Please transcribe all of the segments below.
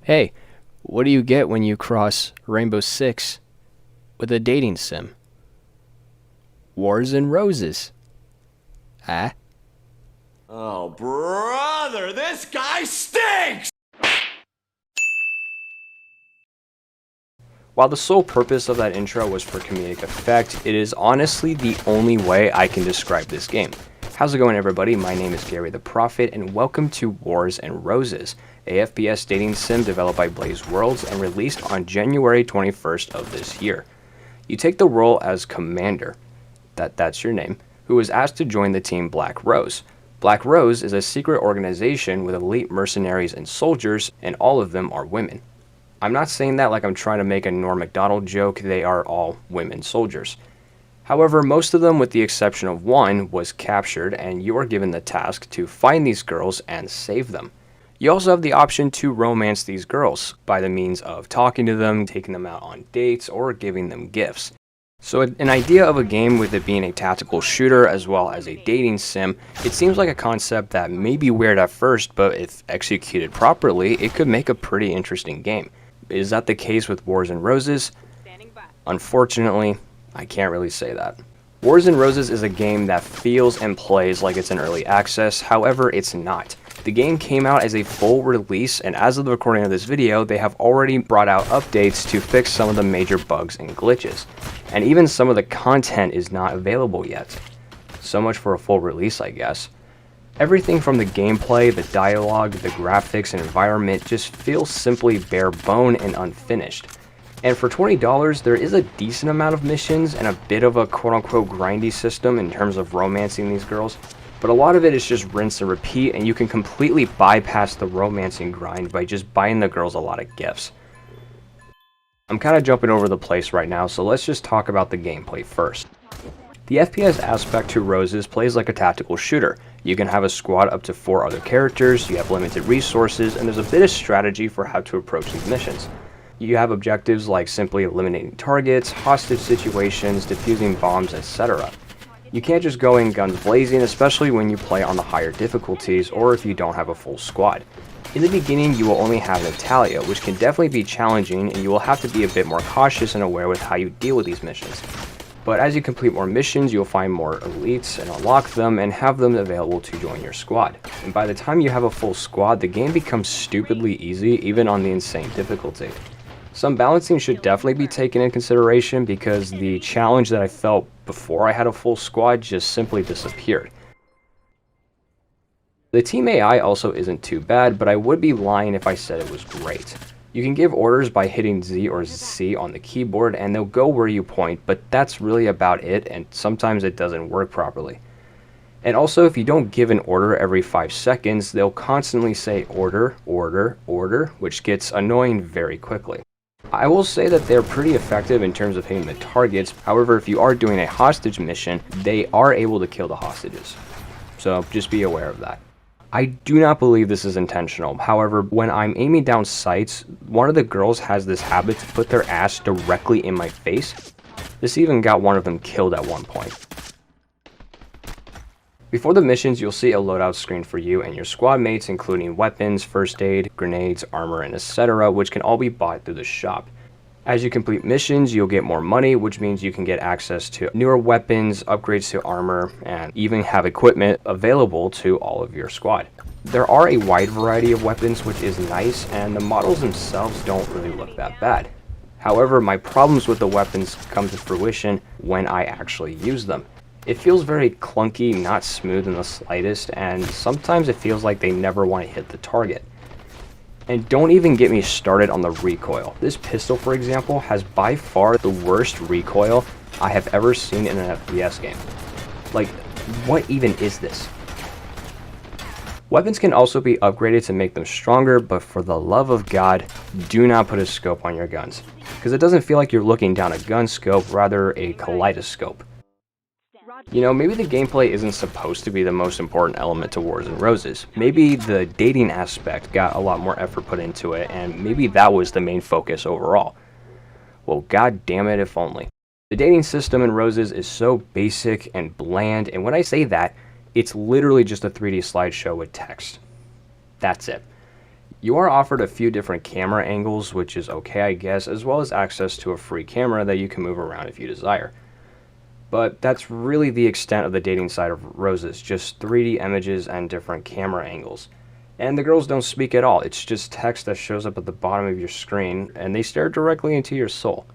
Hey, what do you get when you cross Rainbow Six with a dating sim? Wars and roses. Ah? Oh, brother, this guy stinks! While the sole purpose of that intro was for comedic effect, it is honestly the only way I can describe this game. How's it going, everybody? My name is Gary the Prophet, and welcome to Wars and Roses, a FPS dating sim developed by Blaze Worlds and released on January 21st of this year. You take the role as Commander, that's your name, who is asked to join the team Black Rose. Black Rose is a secret organization with elite mercenaries and soldiers, and all of them are women. I'm not saying that like I'm trying to make a Norm Macdonald joke, they are all women soldiers. However, most of them, with the exception of one, was captured, and you are given the task to find these girls and save them. You also have the option to romance these girls by the means of talking to them, taking them out on dates, or giving them gifts. So an idea of a game with it being a tactical shooter as well as a dating sim, it seems like a concept that may be weird at first, but if executed properly, it could make a pretty interesting game. Is that the case with Wars and Roses? Unfortunately, I can't really say that. Wars and Roses is a game that feels and plays like it's in early access, however it's not. The game came out as a full release, and as of the recording of this video, they have already brought out updates to fix some of the major bugs and glitches. And even some of the content is not available yet. So much for a full release, I guess. Everything from the gameplay, the dialogue, the graphics, and environment just feels simply bare bone and unfinished. And for $20, there is a decent amount of missions and a bit of a quote-unquote grindy system in terms of romancing these girls, but a lot of it is just rinse and repeat, and you can completely bypass the romancing grind by just buying the girls a lot of gifts. I'm kind of jumping over the place right now, so let's just talk about the gameplay first. The FPS aspect to Roses plays like a tactical shooter. You can have a squad up to 4 other characters, you have limited resources, and there's a bit of strategy for how to approach these missions. You have objectives like simply eliminating targets, hostage situations, defusing bombs, etc. You can't just go in guns blazing, especially when you play on the higher difficulties or if you don't have a full squad. In the beginning, you will only have Natalia, which can definitely be challenging, and you will have to be a bit more cautious and aware with how you deal with these missions. But as you complete more missions, you'll find more elites and unlock them and have them available to join your squad. And by the time you have a full squad, the game becomes stupidly easy, even on the insane difficulty. Some balancing should definitely be taken into consideration because the challenge that I felt before I had a full squad just simply disappeared. The team AI also isn't too bad, but I would be lying if I said it was great. You can give orders by hitting Z or C on the keyboard and they'll go where you point, but that's really about it, and sometimes it doesn't work properly. And also, if you don't give an order every 5 seconds, they'll constantly say order, order, order, which gets annoying very quickly. I will say that they're pretty effective in terms of hitting the targets. However, if you are doing a hostage mission, they are able to kill the hostages. So just be aware of that. I do not believe this is intentional. However, when I'm aiming down sights, one of the girls has this habit to put their ass directly in my face. This even got one of them killed at one point. Before the missions, you'll see a loadout screen for you and your squad mates, including weapons, first aid, grenades, armor, and etc., which can all be bought through the shop. As you complete missions, you'll get more money, which means you can get access to newer weapons, upgrades to armor, and even have equipment available to all of your squad. There are a wide variety of weapons, which is nice, and the models themselves don't really look that bad. However, my problems with the weapons come to fruition when I actually use them. It feels very clunky, not smooth in the slightest, and sometimes it feels like they never want to hit the target. And don't even get me started on the recoil. This pistol, for example, has by far the worst recoil I have ever seen in an FPS game. Like, what even is this? Weapons can also be upgraded to make them stronger, but for the love of God, do not put a scope on your guns, because it doesn't feel like you're looking down a gun scope, rather a kaleidoscope. You know, maybe the gameplay isn't supposed to be the most important element to Wars and Roses. Maybe the dating aspect got a lot more effort put into it, and maybe that was the main focus overall. Well, god damn it, if only. The dating system in Roses is so basic and bland, and when I say that, it's literally just a 3D slideshow with text. That's it. You are offered a few different camera angles, which is okay I guess, as well as access to a free camera that you can move around if you desire. But that's really the extent of the dating side of Roses, just 3D images and different camera angles. And the girls don't speak at all, it's just text that shows up at the bottom of your screen, and they stare directly into your soul.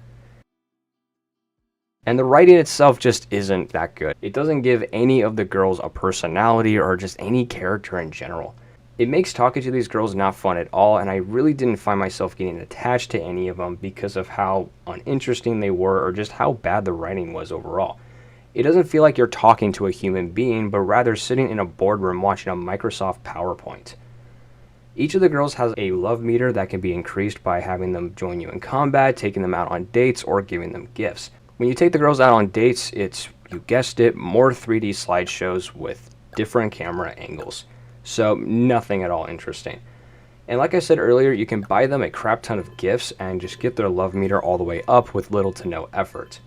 And the writing itself just isn't that good. It doesn't give any of the girls a personality or just any character in general. It makes talking to these girls not fun at all, and I really didn't find myself getting attached to any of them because of how uninteresting they were or just how bad the writing was overall. It doesn't feel like you're talking to a human being, but rather sitting in a boardroom watching a Microsoft PowerPoint. Each of the girls has a love meter that can be increased by having them join you in combat, taking them out on dates, or giving them gifts. When you take the girls out on dates, it's, you guessed it, more 3D slideshows with different camera angles. So nothing at all interesting. And like I said earlier, you can buy them a crap ton of gifts and just get their love meter all the way up with little to no effort.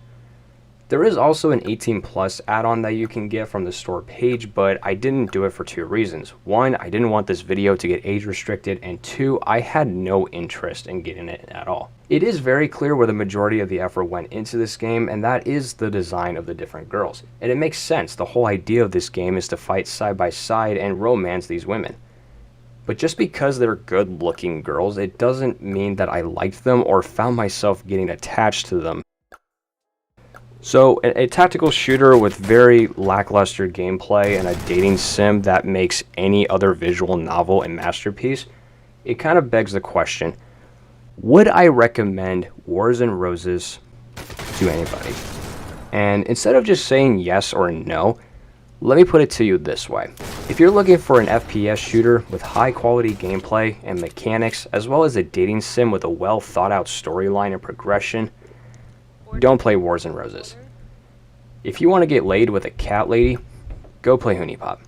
There is also an 18 plus add-on that you can get from the store page, but I didn't do it for two reasons. One, I didn't want this video to get age restricted, and two, I had no interest in getting it at all. It is very clear where the majority of the effort went into this game, and that is the design of the different girls. And it makes sense, the whole idea of this game is to fight side by side and romance these women. But just because they're good looking girls, it doesn't mean that I liked them or found myself getting attached to them. So, a tactical shooter with very lackluster gameplay and a dating sim that makes any other visual novel a masterpiece, it kind of begs the question, would I recommend Wars and Roses to anybody? And instead of just saying yes or no, let me put it to you this way. If you're looking for an FPS shooter with high quality gameplay and mechanics, as well as a dating sim with a well thought out storyline and progression, don't play Wars and Roses. If you want to get laid with a cat lady, go play Honey Pop.